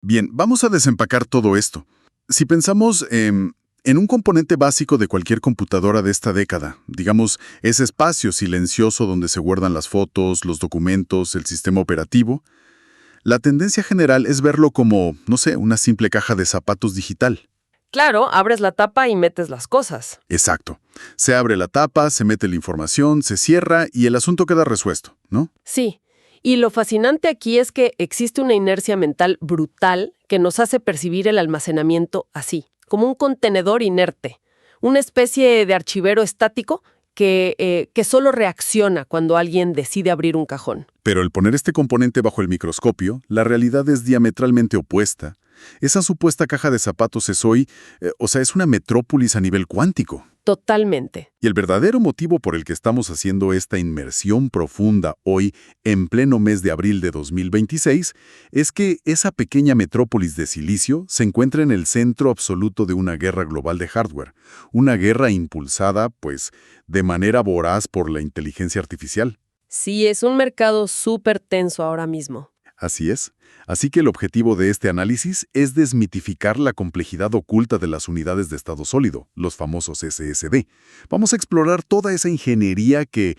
Bien, vamos a desempacar todo esto. Si pensamos en un componente básico de cualquier computadora de esta década, digamos, ese espacio silencioso donde se guardan las fotos, los documentos, el sistema operativo, la tendencia general es verlo como, no sé, una simple caja de zapatos digital. Claro, abres la tapa y metes las cosas. Exacto. Se abre la tapa, se mete la información, se cierra y el asunto queda resuelto, ¿no? Sí. Y lo fascinante aquí es que existe una inercia mental brutal que nos hace percibir el almacenamiento así, como un contenedor inerte, una especie de archivero estático que solo reacciona cuando alguien decide abrir un cajón. Pero al poner este componente bajo el microscopio, la realidad es diametralmente opuesta. Esa supuesta caja de zapatos es hoy, es una metrópolis a nivel cuántico. Totalmente. Y el verdadero motivo por el que estamos haciendo esta inmersión profunda hoy, en pleno mes de abril de 2026, es que esa pequeña metrópolis de silicio se encuentra en el centro absoluto de una guerra global de hardware, una guerra impulsada, pues, de manera voraz por la inteligencia artificial. Sí, es un mercado súper tenso ahora mismo. Así es. Así que el objetivo de este análisis es desmitificar la complejidad oculta de las unidades de estado sólido, los famosos SSD. Vamos a explorar toda esa ingeniería que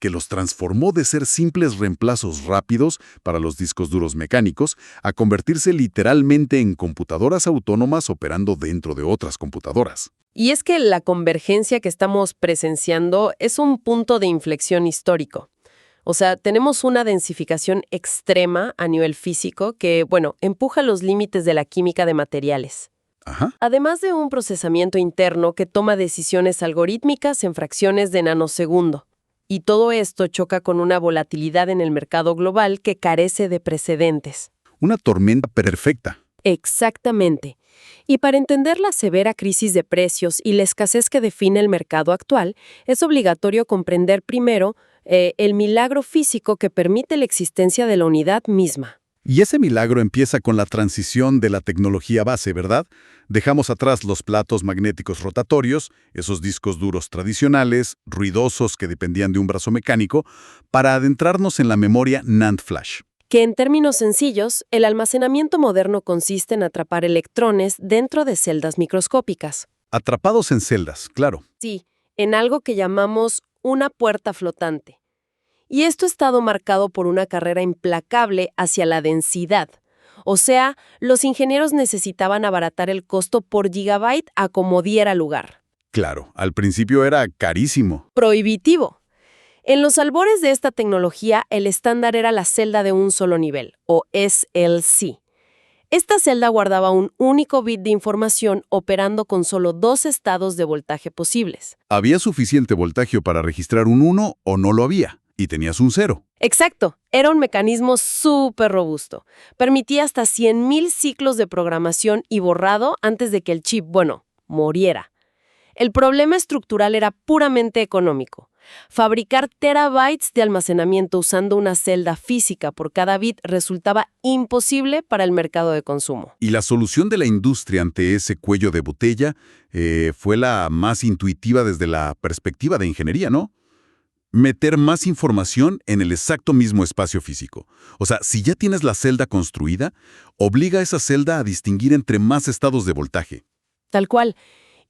los transformó de ser simples reemplazos rápidos para los discos duros mecánicos a convertirse literalmente en computadoras autónomas operando dentro de otras computadoras. Y es que la convergencia que estamos presenciando es un punto de inflexión histórico. O sea, tenemos una densificación extrema a nivel físico que, empuja los límites de la química de materiales. Ajá. Además de un procesamiento interno que toma decisiones algorítmicas en fracciones de nanosegundo. Y todo esto choca con una volatilidad en el mercado global que carece de precedentes. Una tormenta perfecta. Exactamente. Y para entender la severa crisis de precios y la escasez que define el mercado actual, es obligatorio comprender primero el milagro físico que permite la existencia de la unidad misma. Y ese milagro empieza con la transición de la tecnología base, ¿verdad? Dejamos atrás los platos magnéticos rotatorios, esos discos duros tradicionales, ruidosos que dependían de un brazo mecánico, para adentrarnos en la memoria NAND Flash. Que en términos sencillos, el almacenamiento moderno consiste en atrapar electrones dentro de celdas microscópicas. Atrapados en celdas, claro. Sí, en algo que llamamos una puerta flotante. Y esto ha estado marcado por una carrera implacable hacia la densidad. O sea, los ingenieros necesitaban abaratar el costo por gigabyte a como diera lugar. Claro, al principio era carísimo. Prohibitivo. En los albores de esta tecnología, el estándar era la celda de un solo nivel, o SLC. Esta celda guardaba un único bit de información operando con solo 2 estados de voltaje posibles. Había suficiente voltaje para registrar un 1 o no lo había, y tenías un 0. Exacto, era un mecanismo súper robusto. Permitía hasta 100.000 ciclos de programación y borrado antes de que el chip, muriera. El problema estructural era puramente económico. Fabricar terabytes de almacenamiento usando una celda física por cada bit resultaba imposible para el mercado de consumo. Y la solución de la industria ante ese cuello de botella fue la más intuitiva desde la perspectiva de ingeniería, ¿no? Meter más información en el exacto mismo espacio físico. O sea, si ya tienes la celda construida, obliga a esa celda a distinguir entre más estados de voltaje. Tal cual.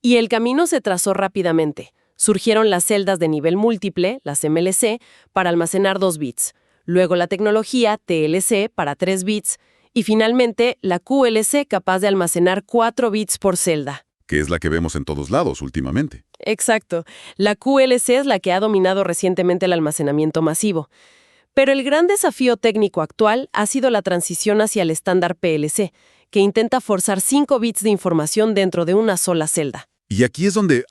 Y el camino se trazó rápidamente. Surgieron las celdas de nivel múltiple, las MLC, para almacenar 2 bits. Luego la tecnología TLC para 3 bits. Y finalmente la QLC capaz de almacenar 4 bits por celda. Que es la que vemos en todos lados últimamente. Exacto. La QLC es la que ha dominado recientemente el almacenamiento masivo. Pero el gran desafío técnico actual ha sido la transición hacia el estándar PLC, que intenta forzar 5 bits de información dentro de una sola celda. Y aquí es donde,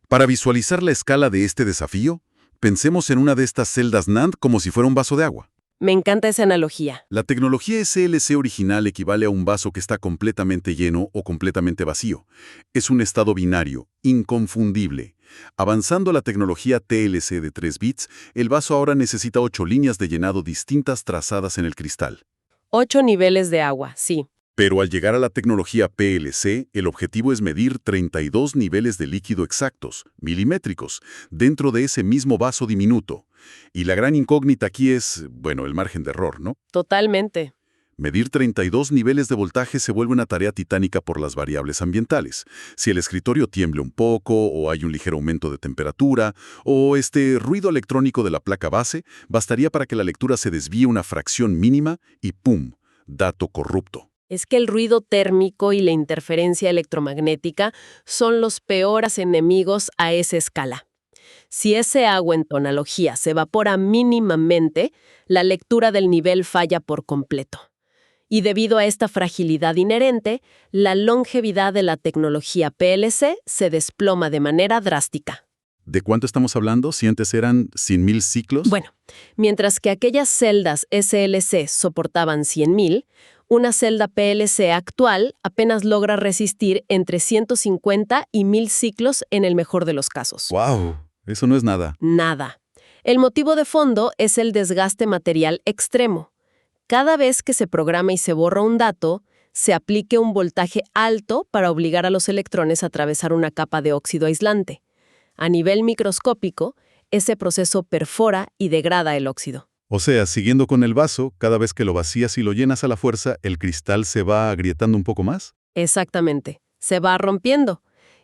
para visualizar la escala de este desafío, pensemos en una de estas celdas NAND como si fuera un vaso de agua. Me encanta esa analogía. La tecnología SLC original equivale a un vaso que está completamente lleno o completamente vacío. Es un estado binario, inconfundible. Avanzando a la tecnología TLC de 3 bits, el vaso ahora necesita 8 líneas de llenado distintas trazadas en el cristal. 8 niveles de agua, sí. Pero al llegar a la tecnología PLC, el objetivo es medir 32 niveles de líquido exactos, milimétricos, dentro de ese mismo vaso diminuto. Y la gran incógnita aquí es, el margen de error, ¿no? Totalmente. Medir 32 niveles de voltaje se vuelve una tarea titánica por las variables ambientales. Si el escritorio tiembla un poco, o hay un ligero aumento de temperatura, o este ruido electrónico de la placa base, bastaría para que la lectura se desvíe una fracción mínima y ¡pum! Dato corrupto. Es que el ruido térmico y la interferencia electromagnética son los peores enemigos a esa escala. Si ese agua en tu analogía se evapora mínimamente, la lectura del nivel falla por completo. Y debido a esta fragilidad inherente, la longevidad de la tecnología PLC se desploma de manera drástica. ¿De cuánto estamos hablando? ¿Si antes eran 100.000 ciclos? Bueno, mientras que aquellas celdas SLC soportaban 100.000, una celda PLC actual apenas logra resistir entre 150 y 1.000 ciclos en el mejor de los casos. ¡Wow! Eso no es nada. Nada. El motivo de fondo es el desgaste material extremo. Cada vez que se programa y se borra un dato, se aplique un voltaje alto para obligar a los electrones a atravesar una capa de óxido aislante. A nivel microscópico, ese proceso perfora y degrada el óxido. O sea, siguiendo con el vaso, cada vez que lo vacías y lo llenas a la fuerza, ¿el cristal se va agrietando un poco más? Exactamente. Se va rompiendo.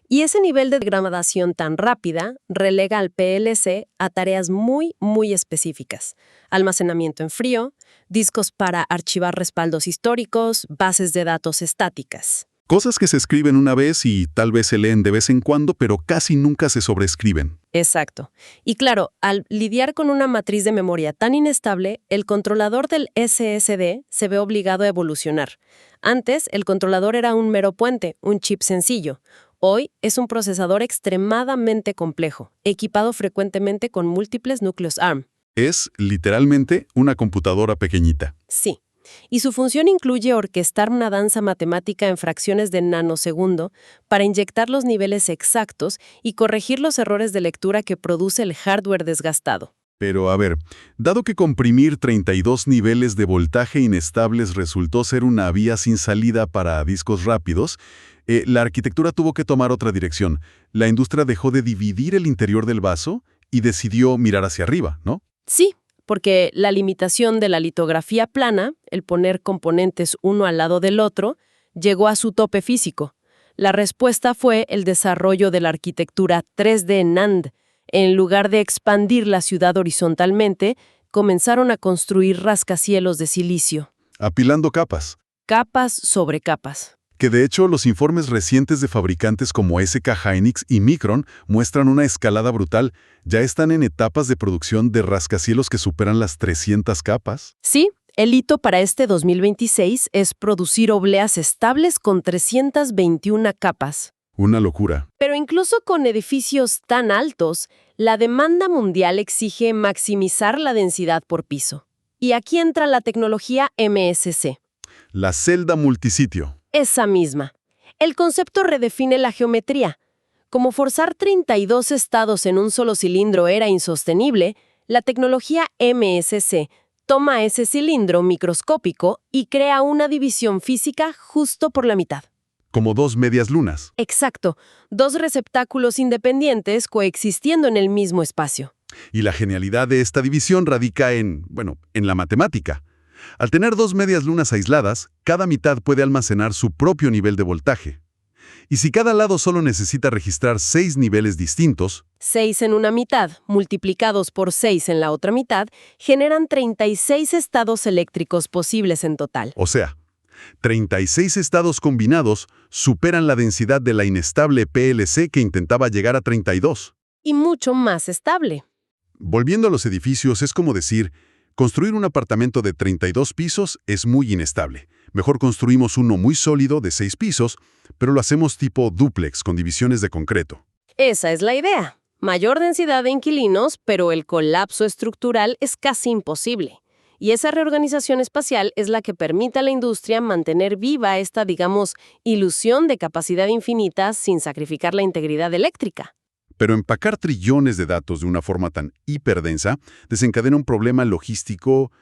Y ese nivel de degradación tan rápida relega al PLC a tareas muy específicas. Almacenamiento en frío, discos para archivar respaldos históricos, bases de datos estáticas. Cosas que se escriben una vez y tal vez se leen de vez en cuando, pero casi nunca se sobreescriben. Exacto. Y claro, al lidiar con una matriz de memoria tan inestable, el controlador del SSD se ve obligado a evolucionar. Antes, el controlador era un mero puente, un chip sencillo. Hoy es un procesador extremadamente complejo, equipado frecuentemente con múltiples núcleos ARM. Es, literalmente, una computadora pequeñita. Sí. Y su función incluye orquestar una danza matemática en fracciones de nanosegundo para inyectar los niveles exactos y corregir los errores de lectura que produce el hardware desgastado. Pero a ver, dado que comprimir 32 niveles de voltaje inestables resultó ser una vía sin salida para discos rápidos, la arquitectura tuvo que tomar otra dirección. La industria dejó de dividir el interior del vaso y decidió mirar hacia arriba, ¿no? Sí, porque la limitación de la litografía plana, el poner componentes uno al lado del otro, llegó a su tope físico. La respuesta fue el desarrollo de la arquitectura 3D NAND. En lugar de expandir la ciudad horizontalmente, comenzaron a construir rascacielos de silicio. Apilando capas. Capas sobre capas. Que de hecho los informes recientes de fabricantes como SK Hynix y Micron muestran una escalada brutal. Ya están en etapas de producción de rascacielos que superan las 300 capas. Sí, el hito para este 2026 es producir obleas estables con 321 capas. Una locura. Pero incluso con edificios tan altos, la demanda mundial exige maximizar la densidad por piso. Y aquí entra la tecnología MSC. La celda multisitio. Esa misma. El concepto redefine la geometría. Como forzar 32 estados en un solo cilindro era insostenible, la tecnología MSC toma ese cilindro microscópico y crea una división física justo por la mitad. Como dos medias lunas. Exacto, dos receptáculos independientes coexistiendo en el mismo espacio. Y la genialidad de esta división radica en la matemática. Al tener dos medias lunas aisladas, cada mitad puede almacenar su propio nivel de voltaje. Y si cada lado solo necesita registrar 6 niveles distintos, 6 en una mitad, multiplicados por 6 en la otra mitad, generan 36 estados eléctricos posibles en total. o sea, 36 estados combinados superan la densidad de la inestable PLC que intentaba llegar a 32. Y mucho más estable. Volviendo a los edificios, es como decir, construir un apartamento de 32 pisos es muy inestable. Mejor construimos uno muy sólido de 6 pisos, pero lo hacemos tipo dúplex con divisiones de concreto. Esa es la idea. Mayor densidad de inquilinos, pero el colapso estructural es casi imposible. Y esa reorganización espacial es la que permite a la industria mantener viva esta, ilusión de capacidad infinita sin sacrificar la integridad eléctrica. Pero empacar trillones de datos de una forma tan hiperdensa desencadena un problema logístico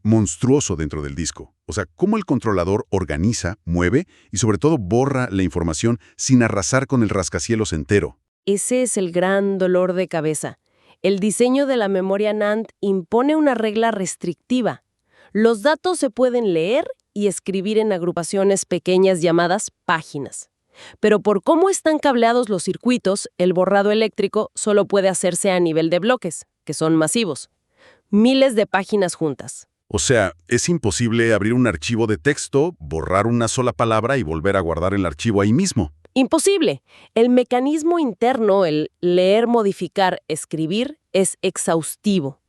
monstruoso dentro del disco. O sea, cómo el controlador organiza, mueve y sobre todo borra la información sin arrasar con el rascacielos entero. Ese es el gran dolor de cabeza. El diseño de la memoria NAND impone una regla restrictiva. Los datos se pueden leer y escribir en agrupaciones pequeñas llamadas páginas. Pero por cómo están cableados los circuitos, el borrado eléctrico solo puede hacerse a nivel de bloques, que son masivos. Miles de páginas juntas. O sea, es imposible abrir un archivo de texto, borrar una sola palabra y volver a guardar el archivo ahí mismo. Imposible. El mecanismo interno, el leer, modificar, escribir, es exhaustivo.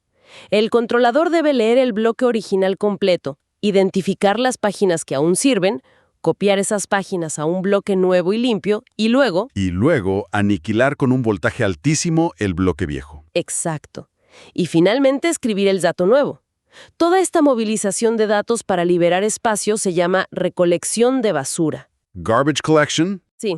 El controlador debe leer el bloque original completo, identificar las páginas que aún sirven, copiar esas páginas a un bloque nuevo y limpio, y luego... Y luego aniquilar con un voltaje altísimo el bloque viejo. Exacto. Y finalmente escribir el dato nuevo. Toda esta movilización de datos para liberar espacio se llama recolección de basura. Garbage collection. Sí.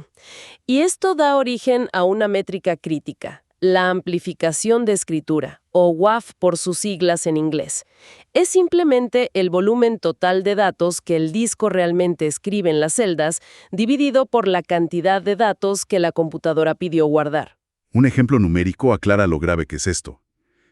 Y esto da origen a una métrica crítica, la amplificación de escritura, o WAF por sus siglas en inglés. Es simplemente el volumen total de datos que el disco realmente escribe en las celdas, dividido por la cantidad de datos que la computadora pidió guardar. Un ejemplo numérico aclara lo grave que es esto.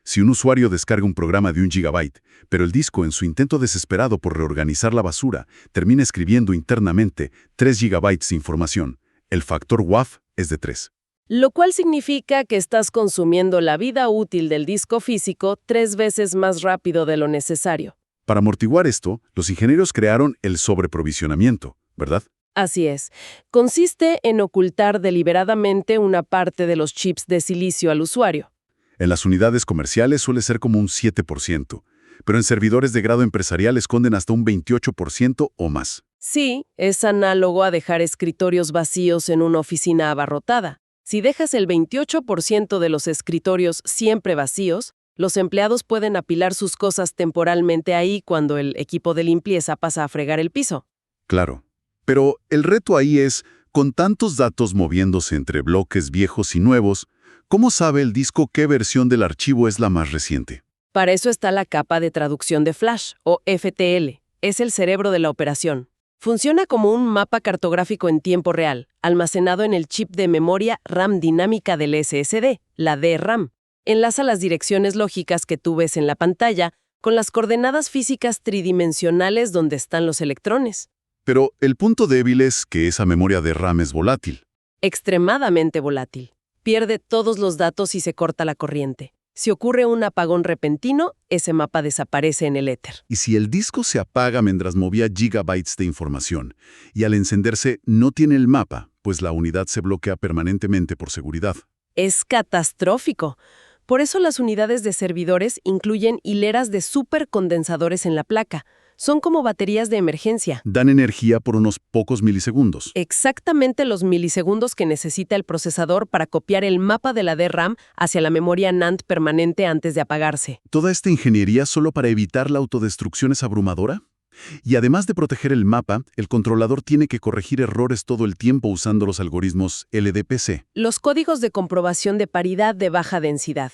Si un usuario descarga un programa de 1 gigabyte, pero el disco, en su intento desesperado por reorganizar la basura, termina escribiendo internamente 3 gigabytes de información, el factor WAF es de 3. Lo cual significa que estás consumiendo la vida útil del disco físico 3 veces más rápido de lo necesario. Para amortiguar esto, los ingenieros crearon el sobreprovisionamiento, ¿verdad? Así es. Consiste en ocultar deliberadamente una parte de los chips de silicio al usuario. En las unidades comerciales suele ser como un 7%, pero en servidores de grado empresarial esconden hasta un 28% o más. Sí, es análogo a dejar escritorios vacíos en una oficina abarrotada. Si dejas el 28% de los escritorios siempre vacíos, los empleados pueden apilar sus cosas temporalmente ahí cuando el equipo de limpieza pasa a fregar el piso. Claro. Pero el reto ahí es, con tantos datos moviéndose entre bloques viejos y nuevos, ¿cómo sabe el disco qué versión del archivo es la más reciente? Para eso está la capa de traducción de flash, o FTL. Es el cerebro de la operación. Funciona como un mapa cartográfico en tiempo real, almacenado en el chip de memoria RAM dinámica del SSD, la DRAM. Enlaza las direcciones lógicas que tú ves en la pantalla con las coordenadas físicas tridimensionales donde están los electrones. Pero el punto débil es que esa memoria de RAM es volátil. Extremadamente volátil. Pierde todos los datos y se corta la corriente. Si ocurre un apagón repentino, ese mapa desaparece en el éter. Y si el disco se apaga mientras movía gigabytes de información, y al encenderse no tiene el mapa, pues la unidad se bloquea permanentemente por seguridad. Es catastrófico. Por eso las unidades de servidores incluyen hileras de supercondensadores en la placa. Son como baterías de emergencia. Dan energía por unos pocos milisegundos. Exactamente los milisegundos que necesita el procesador para copiar el mapa de la DRAM hacia la memoria NAND permanente antes de apagarse. ¿Toda esta ingeniería solo para evitar la autodestrucción es abrumadora? Y además de proteger el mapa, el controlador tiene que corregir errores todo el tiempo usando los algoritmos LDPC. Los códigos de comprobación de paridad de baja densidad.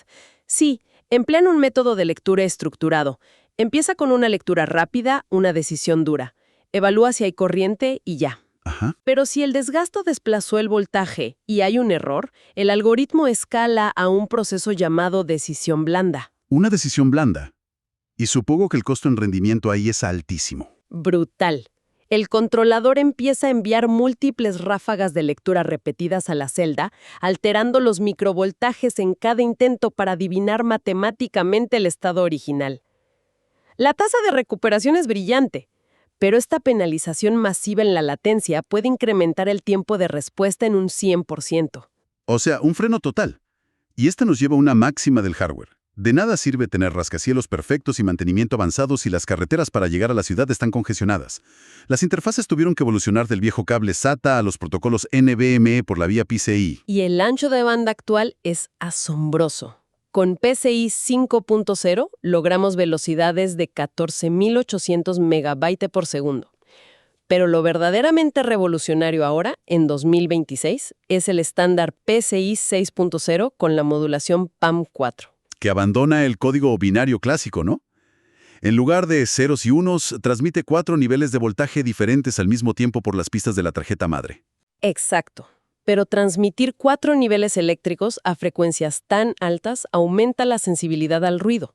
Sí, emplean un método de lectura estructurado. Empieza con una lectura rápida, una decisión dura. Evalúa si hay corriente y ya. Ajá. Pero si el desgasto desplazó el voltaje y hay un error, el algoritmo escala a un proceso llamado decisión blanda. Una decisión blanda. Y supongo que el costo en rendimiento ahí es altísimo. Brutal. El controlador empieza a enviar múltiples ráfagas de lectura repetidas a la celda, alterando los microvoltajes en cada intento para adivinar matemáticamente el estado original. La tasa de recuperación es brillante, pero esta penalización masiva en la latencia puede incrementar el tiempo de respuesta en un 100%. O sea, un freno total. Y esta nos lleva a una máxima del hardware. De nada sirve tener rascacielos perfectos y mantenimiento avanzado si las carreteras para llegar a la ciudad están congestionadas. Las interfaces tuvieron que evolucionar del viejo cable SATA a los protocolos NVMe por la vía PCI. Y el ancho de banda actual es asombroso. Con PCI 5.0 logramos velocidades de 14.800 megabytes por segundo. Pero lo verdaderamente revolucionario ahora, en 2026, es el estándar PCI 6.0 con la modulación PAM4. Que abandona el código binario clásico, ¿no? En lugar de ceros y unos, transmite 4 niveles de voltaje diferentes al mismo tiempo por las pistas de la tarjeta madre. Exacto. Pero transmitir 4 niveles eléctricos a frecuencias tan altas aumenta la sensibilidad al ruido.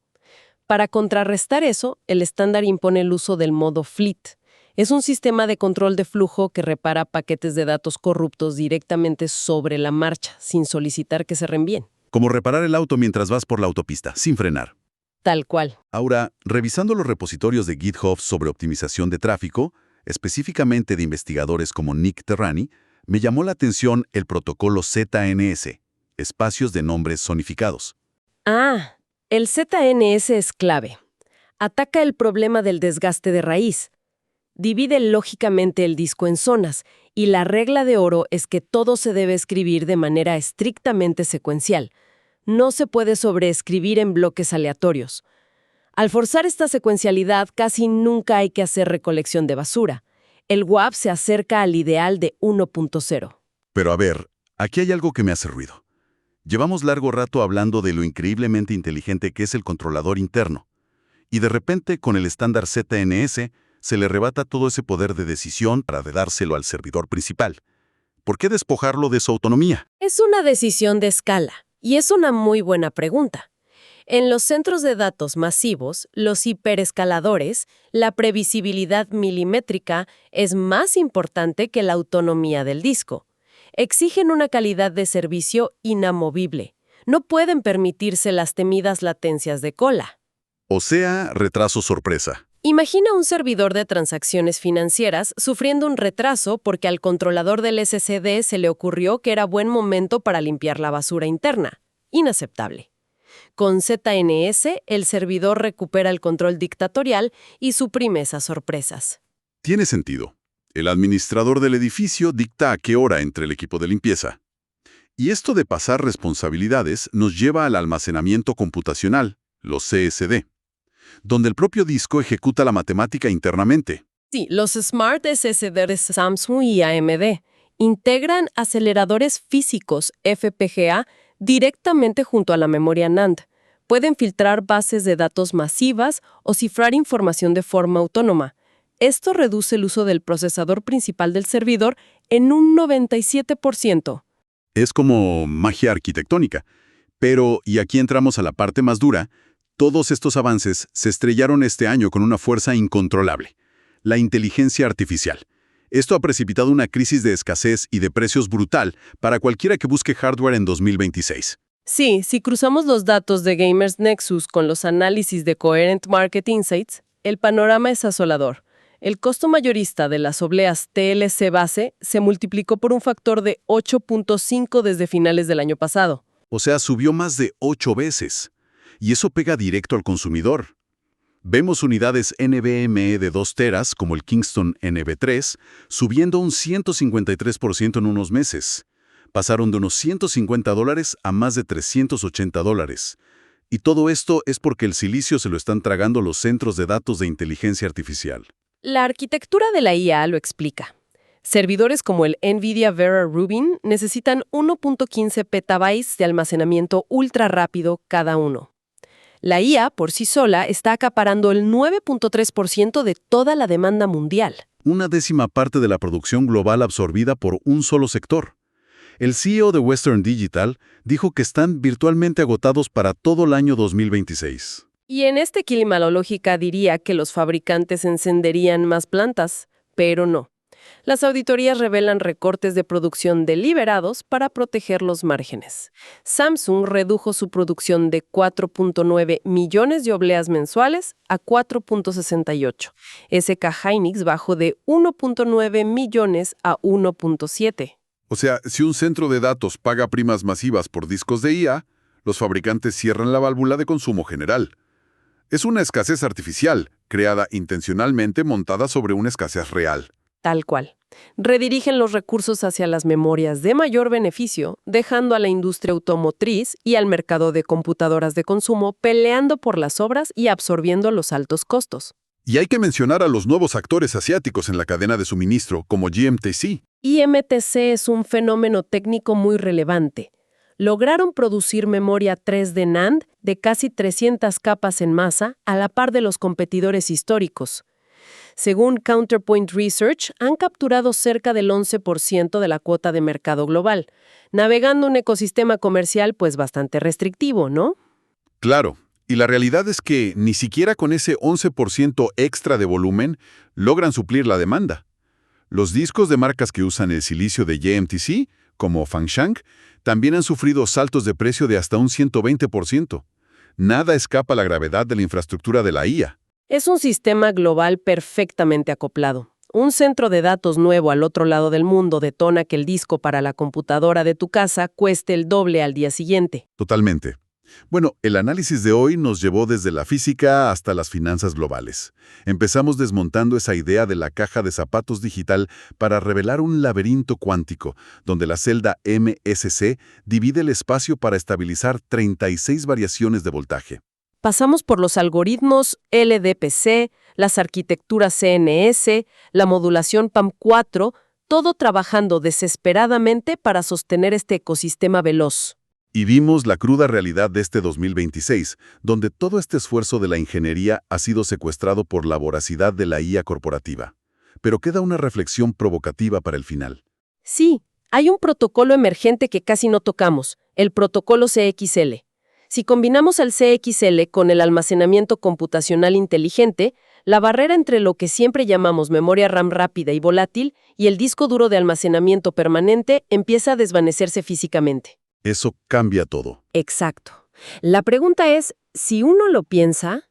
Para contrarrestar eso, el estándar impone el uso del modo Fleet. Es un sistema de control de flujo que repara paquetes de datos corruptos directamente sobre la marcha, sin solicitar que se reenvíen. Como reparar el auto mientras vas por la autopista, sin frenar. Tal cual. Ahora, revisando los repositorios de GitHub sobre optimización de tráfico, específicamente de investigadores como Nick Terrani, me llamó la atención el protocolo ZNS, espacios de nombres zonificados. Ah, el ZNS es clave. Ataca el problema del desgaste de raíz. Divide lógicamente el disco en zonas, y la regla de oro es que todo se debe escribir de manera estrictamente secuencial. No se puede sobreescribir en bloques aleatorios. Al forzar esta secuencialidad, casi nunca hay que hacer recolección de basura. El WAP se acerca al ideal de 1.0. Pero a ver, aquí hay algo que me hace ruido. Llevamos largo rato hablando de lo increíblemente inteligente que es el controlador interno. Y de repente, con el estándar ZNS, se le arrebata todo ese poder de decisión para dárselo al servidor principal. ¿Por qué despojarlo de su autonomía? Es una decisión de escala, y es una muy buena pregunta. En los centros de datos masivos, los hiperescaladores, la previsibilidad milimétrica es más importante que la autonomía del disco. Exigen una calidad de servicio inamovible. No pueden permitirse las temidas latencias de cola. O sea, retraso sorpresa. Imagina un servidor de transacciones financieras sufriendo un retraso porque al controlador del SSD se le ocurrió que era buen momento para limpiar la basura interna. Inaceptable. Con ZNS, el servidor recupera el control dictatorial y suprime esas sorpresas. Tiene sentido. El administrador del edificio dicta a qué hora entre el equipo de limpieza. Y esto de pasar responsabilidades nos lleva al almacenamiento computacional, los CSD, donde el propio disco ejecuta la matemática internamente. Sí, los Smart SSD de Samsung y AMD integran aceleradores físicos FPGA directamente junto a la memoria NAND. Pueden filtrar bases de datos masivas o cifrar información de forma autónoma. Esto reduce el uso del procesador principal del servidor en un 97%. Es como magia arquitectónica. Pero, y aquí entramos a la parte más dura, todos estos avances se estrellaron este año con una fuerza incontrolable: la inteligencia artificial. Esto ha precipitado una crisis de escasez y de precios brutal para cualquiera que busque hardware en 2026. Sí, si cruzamos los datos de Gamers Nexus con los análisis de Coherent Market Insights, el panorama es asolador. El costo mayorista de las obleas TLC base se multiplicó por un factor de 8.5 desde finales del año pasado. O sea, subió más de 8 veces. Y eso pega directo al consumidor. Vemos unidades NVMe de 2 teras, como el Kingston NV3, subiendo un 153% en unos meses. Pasaron de unos $150 a más de $380. Y todo esto es porque el silicio se lo están tragando los centros de datos de inteligencia artificial. La arquitectura de la IA lo explica. Servidores como el NVIDIA Vera Rubin necesitan 1.15 petabytes de almacenamiento ultra rápido cada uno. La IA, por sí sola, está acaparando el 9.3% de toda la demanda mundial. Una décima parte de la producción global absorbida por un solo sector. El CEO de Western Digital dijo que están virtualmente agotados para todo el año 2026. Y en este clima la lógica diría que los fabricantes encenderían más plantas, pero no. Las auditorías revelan recortes de producción deliberados para proteger los márgenes. Samsung redujo su producción de 4.9 millones de obleas mensuales a 4.68. SK Hynix bajó de 1.9 millones a 1.7. O sea, si un centro de datos paga primas masivas por discos de IA, los fabricantes cierran la válvula de consumo general. Es una escasez artificial, creada intencionalmente montada sobre una escasez real. Tal cual. Redirigen los recursos hacia las memorias de mayor beneficio, dejando a la industria automotriz y al mercado de computadoras de consumo peleando por las obras y absorbiendo los altos costos. Y hay que mencionar a los nuevos actores asiáticos en la cadena de suministro, como GMTC. IMTC es un fenómeno técnico muy relevante. Lograron producir memoria 3D NAND de casi 300 capas en masa a la par de los competidores históricos. Según Counterpoint Research, han capturado cerca del 11% de la cuota de mercado global, navegando un ecosistema comercial pues bastante restrictivo, ¿no? Claro, Y la realidad es que ni siquiera con ese 11% extra de volumen logran suplir la demanda. Los discos de marcas que usan el silicio de YMTC, como Fangshan, también han sufrido saltos de precio de hasta un 120%. Nada escapa a la gravedad de la infraestructura de la IA. Es un sistema global perfectamente acoplado. Un centro de datos nuevo al otro lado del mundo detona que el disco para la computadora de tu casa cueste el doble al día siguiente. Totalmente. Bueno, el análisis de hoy nos llevó desde la física hasta las finanzas globales. Empezamos desmontando esa idea de la caja de zapatos digital para revelar un laberinto cuántico, donde la celda MSC divide el espacio para estabilizar 36 variaciones de voltaje. Pasamos por los algoritmos LDPC, las arquitecturas CNS, la modulación PAM4, todo trabajando desesperadamente para sostener este ecosistema veloz. Y vimos la cruda realidad de este 2026, donde todo este esfuerzo de la ingeniería ha sido secuestrado por la voracidad de la IA corporativa. Pero queda una reflexión provocativa para el final. Sí, hay un protocolo emergente que casi no tocamos, el protocolo CXL. Si combinamos el CXL con el almacenamiento computacional inteligente, la barrera entre lo que siempre llamamos memoria RAM rápida y volátil y el disco duro de almacenamiento permanente empieza a desvanecerse físicamente. Eso cambia todo. Exacto. La pregunta es, si uno lo piensa,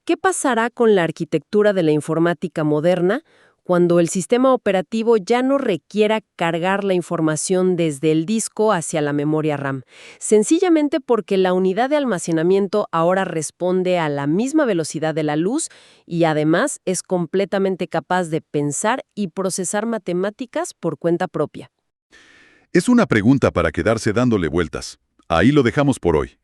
¿qué pasará con la arquitectura de la informática moderna cuando el sistema operativo ya no requiera cargar la información desde el disco hacia la memoria RAM? Sencillamente porque la unidad de almacenamiento ahora responde a la misma velocidad de la luz y además es completamente capaz de pensar y procesar matemáticas por cuenta propia. Es una pregunta para quedarse dándole vueltas. Ahí lo dejamos por hoy.